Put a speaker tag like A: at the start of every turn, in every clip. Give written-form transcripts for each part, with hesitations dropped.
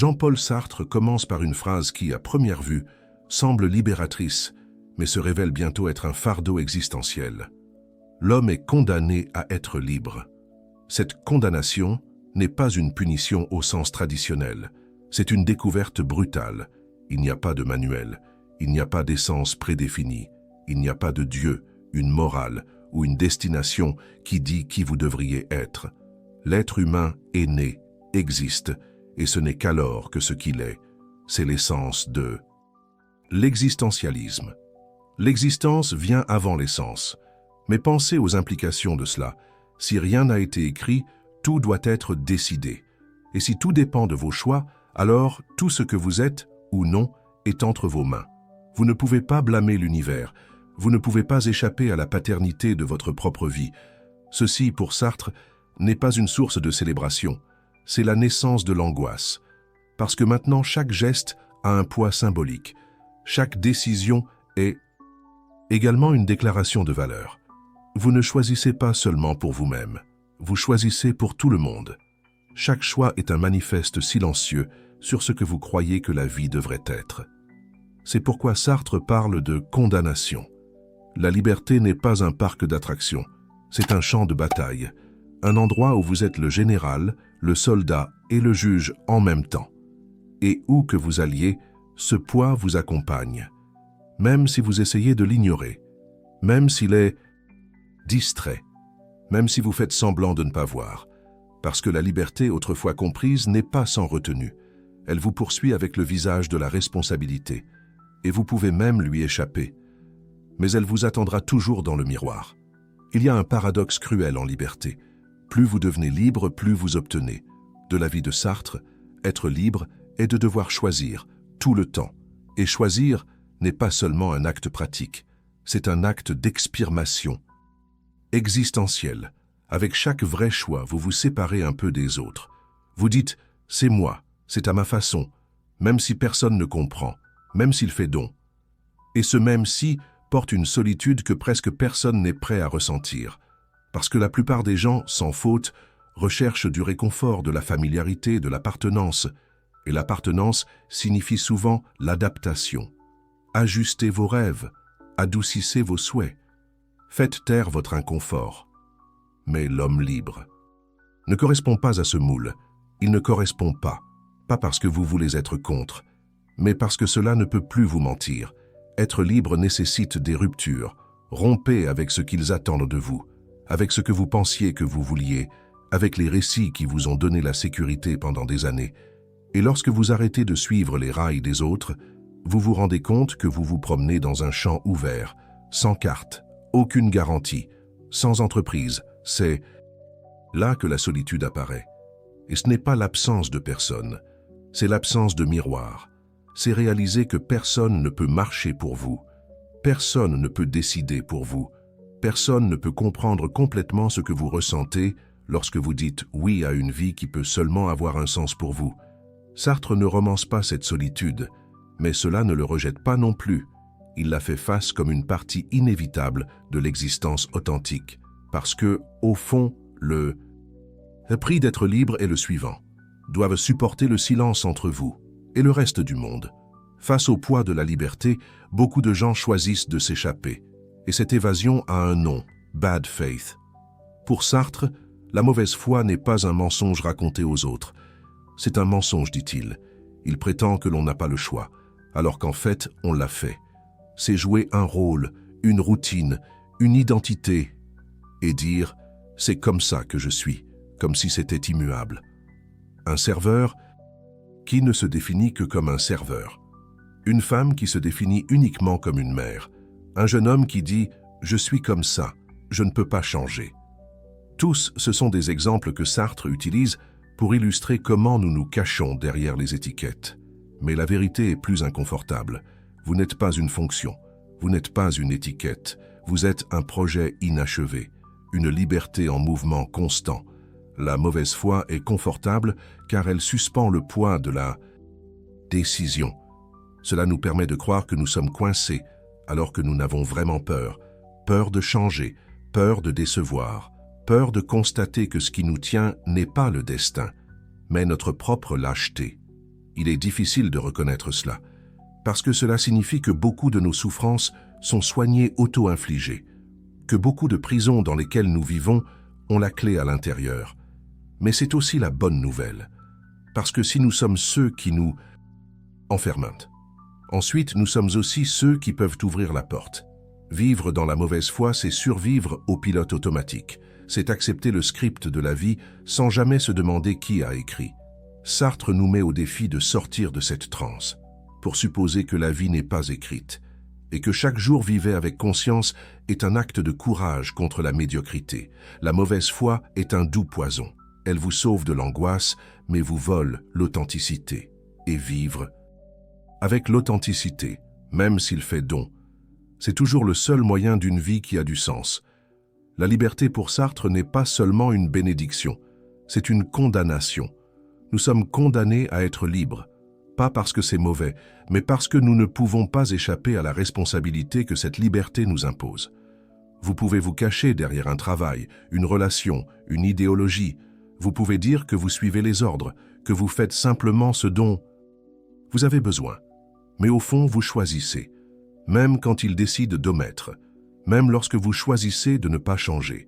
A: Jean-Paul Sartre commence par une phrase qui, à première vue, semble libératrice, mais se révèle bientôt être un fardeau existentiel. L'homme est condamné à être libre. Cette condamnation n'est pas une punition au sens traditionnel. C'est une découverte brutale. Il n'y a pas de manuel, il n'y a pas d'essence prédéfinie, il n'y a pas de Dieu, une morale ou une destination qui dit qui vous devriez être. L'être humain est né, existe, et ce n'est qu'alors que ce qu'il est. C'est l'essence de l'existentialisme. L'existence vient avant l'essence. Mais pensez aux implications de cela. Si rien n'a été écrit, tout doit être décidé. Et si tout dépend de vos choix, alors tout ce que vous êtes, ou non, est entre vos mains. Vous ne pouvez pas blâmer l'univers. Vous ne pouvez pas échapper à la paternité de votre propre vie. Ceci, pour Sartre, n'est pas une source de célébration. C'est la naissance de l'angoisse. Parce que maintenant, chaque geste a un poids symbolique. Chaque décision est également une déclaration de valeur. Vous ne choisissez pas seulement pour vous-même. Vous choisissez pour tout le monde. Chaque choix est un manifeste silencieux sur ce que vous croyez que la vie devrait être. C'est pourquoi Sartre parle de condamnation. La liberté n'est pas un parc d'attractions, c'est un champ de bataille, un endroit où vous êtes le général, le soldat et le juge en même temps. Et où que vous alliez, ce poids vous accompagne, même si vous essayez de l'ignorer, même s'il est distrait, même si vous faites semblant de ne pas voir, parce que la liberté autrefois comprise n'est pas sans retenue. Elle vous poursuit avec le visage de la responsabilité, et vous pouvez même lui échapper. Mais elle vous attendra toujours dans le miroir. Il y a un paradoxe cruel en liberté. Plus vous devenez libre, plus vous obtenez. De l'avis de Sartre, être libre est de devoir choisir, tout le temps. Et choisir n'est pas seulement un acte pratique, c'est un acte d'expirmation existentiel. Avec chaque vrai choix, vous vous séparez un peu des autres. Vous dites « c'est moi, c'est à ma façon », même si personne ne comprend, même s'il fait don. Et ce même si porte une solitude que presque personne n'est prêt à ressentir, parce que la plupart des gens, sans faute, recherchent du réconfort, de la familiarité, de l'appartenance, et l'appartenance signifie souvent l'adaptation. Ajustez vos rêves, adoucissez vos souhaits, faites taire votre inconfort. Mais l'homme libre ne correspond pas à ce moule. Il ne correspond pas parce que vous voulez être contre, mais parce que cela ne peut plus vous mentir. Être libre nécessite des ruptures. Rompez avec ce qu'ils attendent de vous, avec ce que vous pensiez que vous vouliez, avec les récits qui vous ont donné la sécurité pendant des années. Et lorsque vous arrêtez de suivre les rails des autres, vous vous rendez compte que vous vous promenez dans un champ ouvert, sans carte, aucune garantie, sans entreprise. C'est là que la solitude apparaît. Et ce n'est pas l'absence de personne, c'est l'absence de miroir. C'est réaliser que personne ne peut marcher pour vous, personne ne peut décider pour vous, personne ne peut comprendre complètement ce que vous ressentez lorsque vous dites oui à une vie qui peut seulement avoir un sens pour vous. Sartre ne romance pas cette solitude, mais cela ne le rejette pas non plus. Il la fait face comme une partie inévitable de l'existence authentique. Parce que, au fond, le prix d'être libre est le suivant. Doivent supporter le silence entre vous et le reste du monde. Face au poids de la liberté, beaucoup de gens choisissent de s'échapper. Et cette évasion a un nom, bad faith. Pour Sartre, la mauvaise foi n'est pas un mensonge raconté aux autres. C'est un mensonge, dit-il. Il prétend que l'on n'a pas le choix, alors qu'en fait, on l'a fait. C'est jouer un rôle, une routine, une identité, et dire « c'est comme ça que je suis », comme si c'était immuable. Un serveur qui ne se définit que comme un serveur. Une femme qui se définit uniquement comme une mère. Un jeune homme qui dit « je suis comme ça, je ne peux pas changer ». Tous, ce sont des exemples que Sartre utilise pour illustrer comment nous nous cachons derrière les étiquettes. Mais la vérité est plus inconfortable. Vous n'êtes pas une fonction, vous n'êtes pas une étiquette, vous êtes un projet inachevé, une liberté en mouvement constant. La mauvaise foi est confortable car elle suspend le poids de la décision. Cela nous permet de croire que nous sommes coincés alors que nous n'avons vraiment peur. Peur de changer, peur de décevoir, peur de constater que ce qui nous tient n'est pas le destin, mais notre propre lâcheté. il est difficile de reconnaître cela, parce que cela signifie que beaucoup de nos souffrances sont soignées auto-infligées, que beaucoup de prisons dans lesquelles nous vivons ont la clé à l'intérieur. Mais c'est aussi la bonne nouvelle, parce que si nous sommes ceux qui nous enferment, ensuite nous sommes aussi ceux qui peuvent ouvrir la porte. Vivre dans la mauvaise foi, c'est survivre au pilote automatique, c'est accepter le script de la vie sans jamais se demander qui a écrit. Sartre nous met au défi de sortir de cette transe, pour supposer que la vie n'est pas écrite, et que chaque jour vivé avec conscience est un acte de courage contre la médiocrité. La mauvaise foi est un doux poison. Elle vous sauve de l'angoisse, mais vous vole l'authenticité. Et vivre avec l'authenticité, même s'il fait don, c'est toujours le seul moyen d'une vie qui a du sens. La liberté pour Sartre n'est pas seulement une bénédiction, c'est une condamnation. Nous sommes condamnés à être libres, pas parce que c'est mauvais, mais parce que nous ne pouvons pas échapper à la responsabilité que cette liberté nous impose. Vous pouvez vous cacher derrière un travail, une relation, une idéologie. Vous pouvez dire que vous suivez les ordres, que vous faites simplement ce dont vous avez besoin. Mais au fond, vous choisissez, même quand il décide d'omettre, même lorsque vous choisissez de ne pas changer.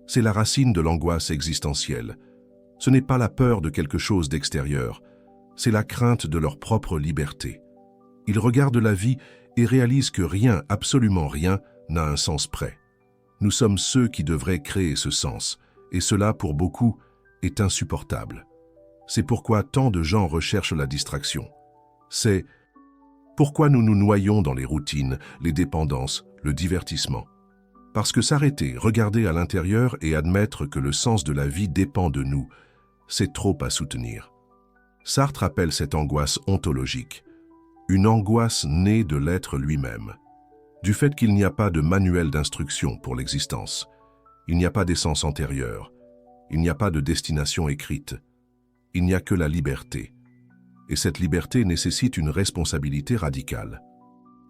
A: C'est la racine de l'angoisse existentielle. Ce n'est pas la peur de quelque chose d'extérieur, c'est la crainte de leur propre liberté. Ils regardent la vie et réalisent que rien, absolument rien, n'a un sens près. Nous sommes ceux qui devraient créer ce sens, et cela, pour beaucoup, est insupportable. C'est pourquoi tant de gens recherchent la distraction. C'est pourquoi nous nous noyons dans les routines, les dépendances, le divertissement. Parce que s'arrêter, regarder à l'intérieur et admettre que le sens de la vie dépend de nous, c'est trop à soutenir. Sartre appelle cette angoisse ontologique, une angoisse née de l'être lui-même, du fait qu'il n'y a pas de manuel d'instruction pour l'existence, il n'y a pas d'essence antérieure, il n'y a pas de destination écrite, il n'y a que la liberté. Et cette liberté nécessite une responsabilité radicale.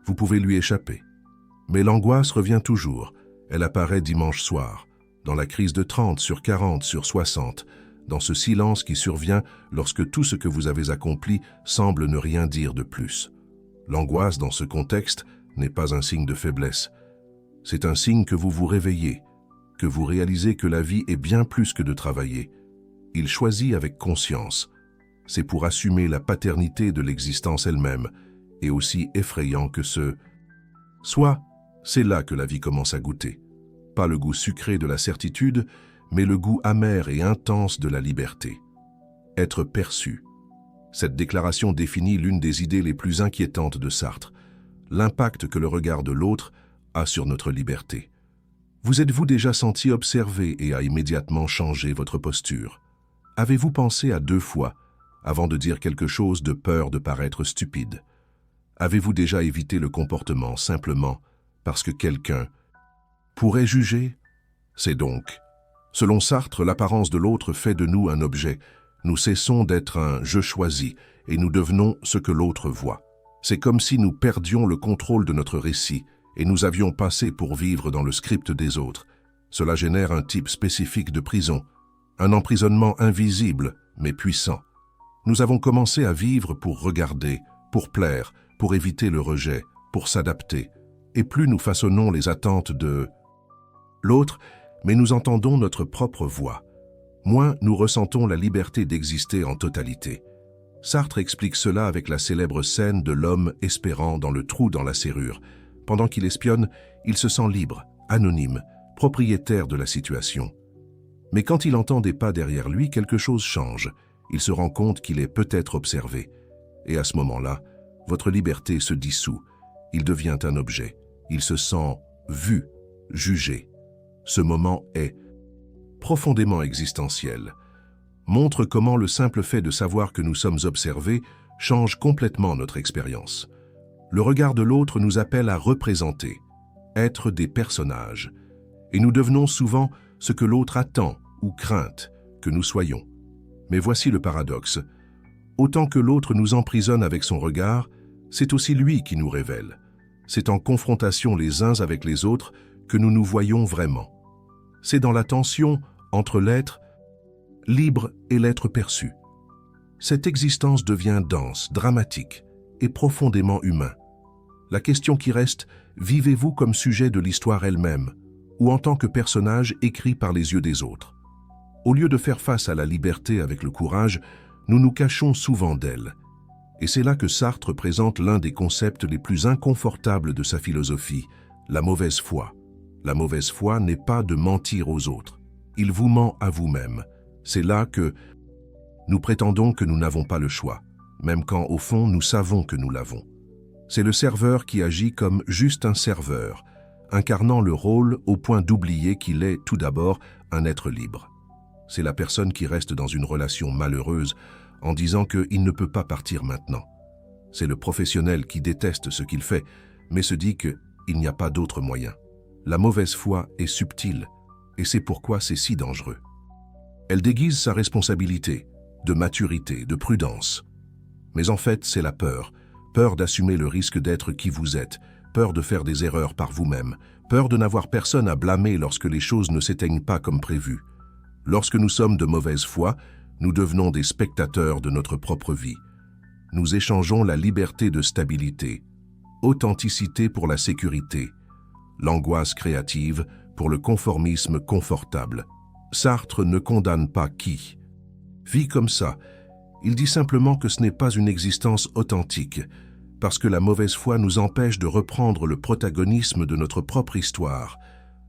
A: Vous pouvez lui échapper. Mais l'angoisse revient toujours, elle apparaît dimanche soir, dans la crise de 30 sur 40 sur 60, dans ce silence qui survient lorsque tout ce que vous avez accompli semble ne rien dire de plus. L'angoisse, dans ce contexte, n'est pas un signe de faiblesse. C'est un signe que vous vous réveillez, que vous réalisez que la vie est bien plus que de travailler. Il choisit avec conscience. C'est pour assumer la paternité de l'existence elle-même, et aussi effrayant que ce soit, c'est là que la vie commence à goûter. Pas le goût sucré de la certitude, mais le goût amer et intense de la liberté. Être perçu. Cette déclaration définit l'une des idées les plus inquiétantes de Sartre, l'impact que le regard de l'autre a sur notre liberté. Vous êtes-vous déjà senti observé et a immédiatement changé votre posture? Avez-vous pensé à 2 fois avant de dire quelque chose de peur de paraître stupide? Avez-vous déjà évité le comportement simplement parce que quelqu'un pourrait juger? C'est donc, selon Sartre, l'apparence de l'autre fait de nous un objet. Nous cessons d'être un « je choisis » et nous devenons ce que l'autre voit. C'est comme si nous perdions le contrôle de notre récit et nous avions passé pour vivre dans le script des autres. Cela génère un type spécifique de prison, un emprisonnement invisible mais puissant. Nous avons commencé à vivre pour regarder, pour plaire, pour éviter le rejet, pour s'adapter. Et plus nous façonnons les attentes de l'autre, mais nous entendons notre propre voix, moins nous ressentons la liberté d'exister en totalité. Sartre explique cela avec la célèbre scène de l'homme espérant dans le trou dans la serrure. Pendant qu'il espionne, il se sent libre, anonyme, propriétaire de la situation. Mais quand il entend des pas derrière lui, quelque chose change. Il se rend compte qu'il est peut-être observé. Et à ce moment-là, votre liberté se dissout. Il devient un objet. Il se sent vu, jugé. Ce moment est profondément existentiel. Montre comment le simple fait de savoir que nous sommes observés change complètement notre expérience. Le regard de l'autre nous appelle à représenter, être des personnages. Et nous devenons souvent ce que l'autre attend ou craint que nous soyons. Mais voici le paradoxe. Autant que l'autre nous emprisonne avec son regard, c'est aussi lui qui nous révèle. C'est en confrontation les uns avec les autres que nous nous voyons vraiment. C'est dans la tension entre l'être libre et l'être perçu. Cette existence devient dense, dramatique et profondément humain. La question qui reste, vivez-vous comme sujet de l'histoire elle-même ou en tant que personnage écrit par les yeux des autres? Au lieu de faire face à la liberté avec le courage, nous nous cachons souvent d'elle. Et c'est là que Sartre présente l'un des concepts les plus inconfortables de sa philosophie, la mauvaise foi. La mauvaise foi n'est pas de mentir aux autres. Il vous ment à vous-même. C'est là que nous prétendons que nous n'avons pas le choix, même quand, au fond, nous savons que nous l'avons. C'est le serveur qui agit comme juste un serveur, incarnant le rôle au point d'oublier qu'il est, tout d'abord, un être libre. C'est la personne qui reste dans une relation malheureuse en disant qu'il ne peut pas partir maintenant. C'est le professionnel qui déteste ce qu'il fait, mais se dit qu'il n'y a pas d'autre moyen. La mauvaise foi est subtile, et c'est pourquoi c'est si dangereux. Elle déguise sa responsabilité, de maturité, de prudence. Mais en fait, c'est la peur. Peur d'assumer le risque d'être qui vous êtes, peur de faire des erreurs par vous-même, peur de n'avoir personne à blâmer lorsque les choses ne s'éteignent pas comme prévu. Lorsque nous sommes de mauvaise foi, nous devenons des spectateurs de notre propre vie. Nous échangeons la liberté de stabilité, authenticité pour la sécurité, l'angoisse créative pour le conformisme confortable. Sartre ne condamne pas qui vit comme ça. Il dit simplement que ce n'est pas une existence authentique, parce que la mauvaise foi nous empêche de reprendre le protagonisme de notre propre histoire.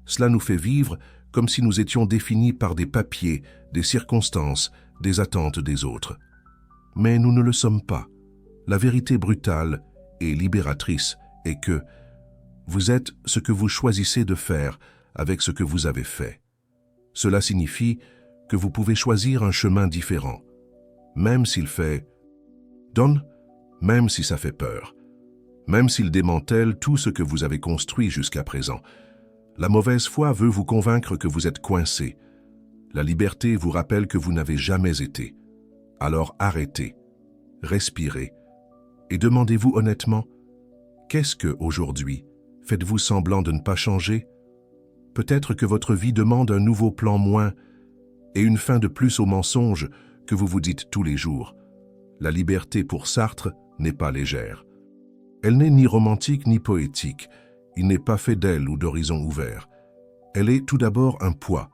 A: Cela nous fait vivre comme si nous étions définis par des papiers, des circonstances, des attentes des autres. Mais nous ne le sommes pas. La vérité brutale et libératrice est que vous êtes ce que vous choisissez de faire avec ce que vous avez fait. Cela signifie que vous pouvez choisir un chemin différent, même s'il fait donne, même si ça fait peur, même s'il démantèle tout ce que vous avez construit jusqu'à présent. La mauvaise foi veut vous convaincre que vous êtes coincé. La liberté vous rappelle que vous n'avez jamais été. Alors arrêtez, respirez et demandez-vous honnêtement, qu'est-ce que, aujourd'hui, faites-vous semblant de ne pas changer? Peut-être que votre vie demande un nouveau plan moins et une fin de plus au mensonge que vous vous dites tous les jours. La liberté pour Sartre n'est pas légère. Elle n'est ni romantique ni poétique. Il n'est pas fait d'elle ou d'horizons ouverts. Elle est tout d'abord un poids,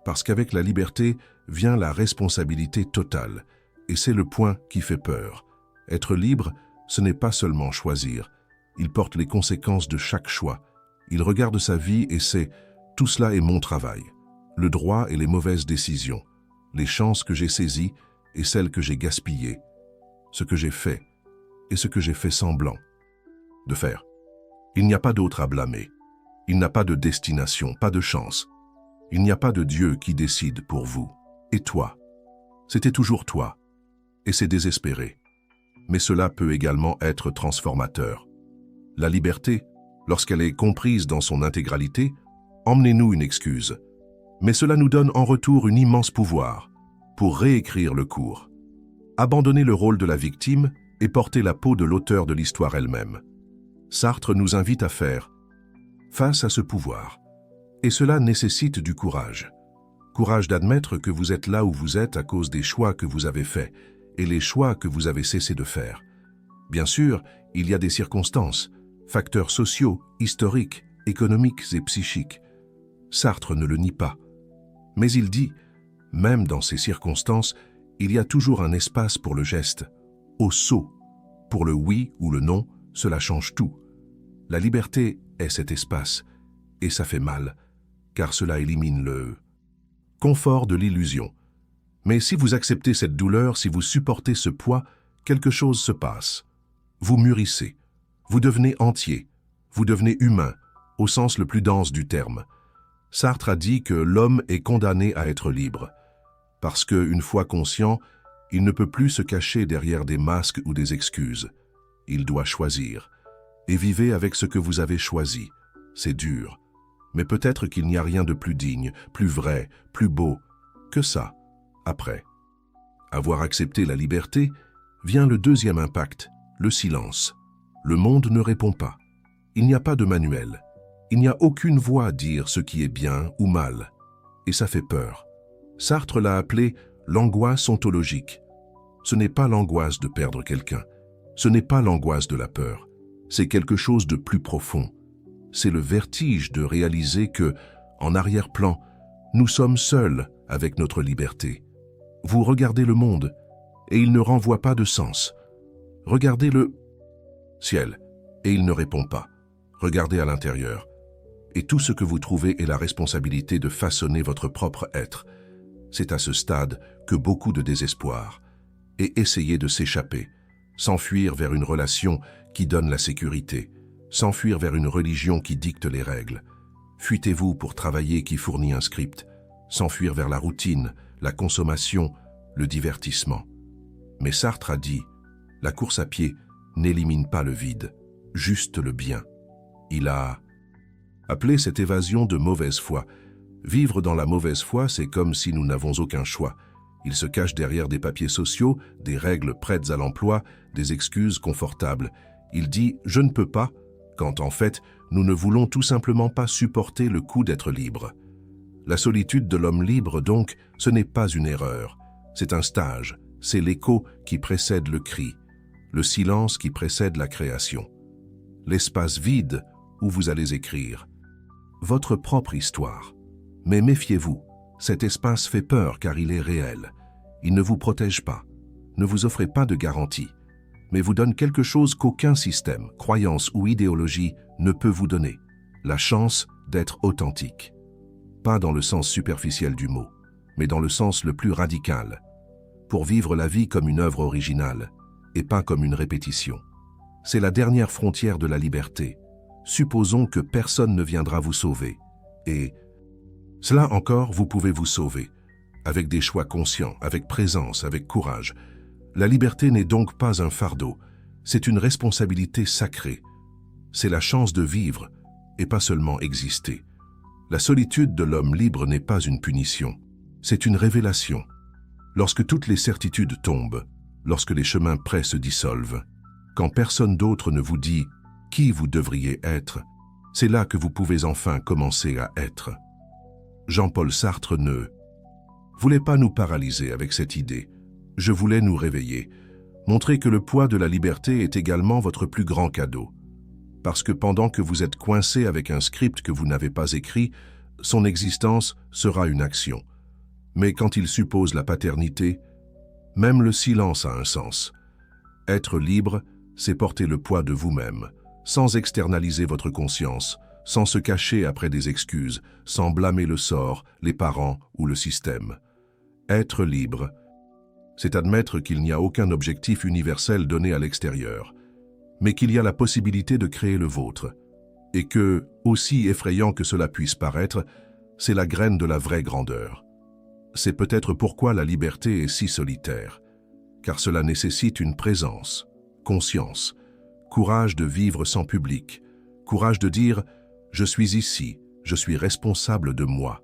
A: parce qu'avec la liberté vient la responsabilité totale, et c'est le point qui fait peur. Être libre, ce n'est pas seulement choisir. Il porte les conséquences de chaque choix. Il regarde sa vie et sait « tout cela est mon travail ». Le droit et les mauvaises décisions, les chances que j'ai saisies et celles que j'ai gaspillées, ce que j'ai fait et ce que j'ai fait semblant de faire. Il n'y a pas d'autre à blâmer. Il n'a pas de destination, pas de chance. Il n'y a pas de Dieu qui décide pour vous. Et toi? C'était toujours toi. Et c'est désespéré. Mais cela peut également être transformateur. La liberté, lorsqu'elle est comprise dans son intégralité, emmenez-nous une excuse. Mais cela nous donne en retour un immense pouvoir pour réécrire le cours. Abandonner le rôle de la victime et porter la peau de l'auteur de l'histoire elle-même. Sartre nous invite à faire face à ce pouvoir. Et cela nécessite du courage. Courage d'admettre que vous êtes là où vous êtes à cause des choix que vous avez faits et les choix que vous avez cessé de faire. Bien sûr, il y a des circonstances, facteurs sociaux, historiques, économiques et psychiques. Sartre ne le nie pas. Mais il dit, même dans ces circonstances, il y a toujours un espace pour le geste, au saut. Pour le oui ou le non, cela change tout. La liberté est cet espace, et ça fait mal, car cela élimine le confort de l'illusion. Mais si vous acceptez cette douleur, si vous supportez ce poids, quelque chose se passe. Vous mûrissez, vous devenez entier, vous devenez humain, au sens le plus dense du terme. Sartre a dit que l'homme est condamné à être libre, parce qu'une fois conscient, il ne peut plus se cacher derrière des masques ou des excuses. Il doit choisir. Et vivez avec ce que vous avez choisi. C'est dur. Mais peut-être qu'il n'y a rien de plus digne, plus vrai, plus beau que ça. Après avoir accepté la liberté, vient le deuxième impact, le silence. Le monde ne répond pas. Il n'y a pas de manuel. Il n'y a aucune voix à dire ce qui est bien ou mal. Et ça fait peur. Sartre l'a appelé l'angoisse ontologique. ce n'est pas l'angoisse de perdre quelqu'un. Ce n'est pas l'angoisse de la peur. C'est quelque chose de plus profond. C'est le vertige de réaliser que, en arrière-plan, nous sommes seuls avec notre liberté. Vous regardez le monde, et il ne renvoie pas de sens. Regardez le ciel, et il ne répond pas. Regardez à l'intérieur, et tout ce que vous trouvez est la responsabilité de façonner votre propre être. C'est à ce stade que beaucoup de désespoir, et essayer de s'échapper, s'enfuir vers une relation qui donne la sécurité, s'enfuir vers une religion qui dicte les règles. Fuitez-vous pour travailler qui fournit un script, s'enfuir vers la routine, la consommation, le divertissement. Mais Sartre a dit, la course à pied n'élimine pas le vide, juste le bien. Il a appelé cette évasion de mauvaise foi. Vivre dans la mauvaise foi, c'est comme si nous n'avons aucun choix. Il se cache derrière des papiers sociaux, des règles prêtes à l'emploi, des excuses confortables. Il dit « je ne peux pas », quand en fait, nous ne voulons tout simplement pas supporter le coup d'être libre. La solitude de l'homme libre, donc, ce n'est pas une erreur. C'est un stage, c'est l'écho qui précède le cri, le silence qui précède la création. L'espace vide où vous allez écrire votre propre histoire. Mais méfiez-vous, cet espace fait peur car il est réel. Il ne vous protège pas, ne vous offrez pas de garantie, mais vous donne quelque chose qu'aucun système, croyance ou idéologie ne peut vous donner, la chance d'être authentique. Pas dans le sens superficiel du mot, mais dans le sens le plus radical, pour vivre la vie comme une œuvre originale et pas comme une répétition. C'est la dernière frontière de la liberté. Supposons que personne ne viendra vous sauver. Et cela encore, vous pouvez vous sauver, avec des choix conscients, avec présence, avec courage. La liberté n'est donc pas un fardeau, c'est une responsabilité sacrée. C'est la chance de vivre et pas seulement exister. La solitude de l'homme libre n'est pas une punition, c'est une révélation. Lorsque toutes les certitudes tombent, lorsque les chemins près se dissolvent, quand personne d'autre ne vous dit qui vous devriez être, c'est là que vous pouvez enfin commencer à être. Jean-Paul Sartre ne voulait pas nous paralyser avec cette idée. Je voulais nous réveiller, montrer que le poids de la liberté est également votre plus grand cadeau. Parce que pendant que vous êtes coincé avec un script que vous n'avez pas écrit, son existence sera une action. Mais quand il suppose la paternité, même le silence a un sens. Être libre, c'est porter le poids de vous-même, sans externaliser votre conscience, sans se cacher après des excuses, sans blâmer le sort, les parents ou le système. Être libre, c'est admettre qu'il n'y a aucun objectif universel donné à l'extérieur, mais qu'il y a la possibilité de créer le vôtre, et que, aussi effrayant que cela puisse paraître, c'est la graine de la vraie grandeur. C'est peut-être pourquoi la liberté est si solitaire, car cela nécessite une présence, conscience, courage de vivre sans public, courage de dire « je suis ici, je suis responsable de moi,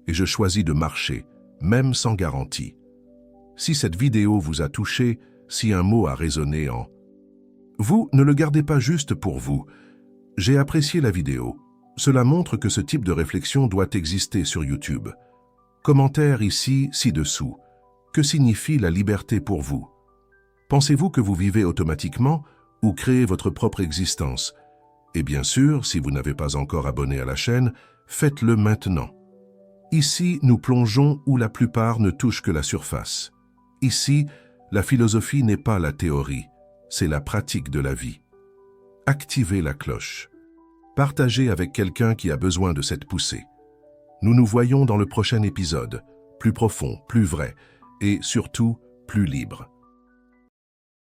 A: et je choisis de marcher, même sans garantie ». Si cette vidéo vous a touché, si un mot a résonné en vous, ne le gardez pas juste pour vous. J'ai apprécié la vidéo. Cela montre que ce type de réflexion doit exister sur YouTube. Commentaire ici, ci-dessous. Que signifie la liberté pour vous? Pensez-vous que vous vivez automatiquement ou créez votre propre existence? Et bien sûr, si vous n'avez pas encore abonné à la chaîne, faites-le maintenant. Ici, nous plongeons où la plupart ne touchent que la surface. Ici, la philosophie n'est pas la théorie, c'est la pratique de la vie. Activez la cloche. Partagez avec quelqu'un qui a besoin de cette poussée. Nous nous voyons dans le prochain épisode, plus profond, plus vrai et surtout plus libre.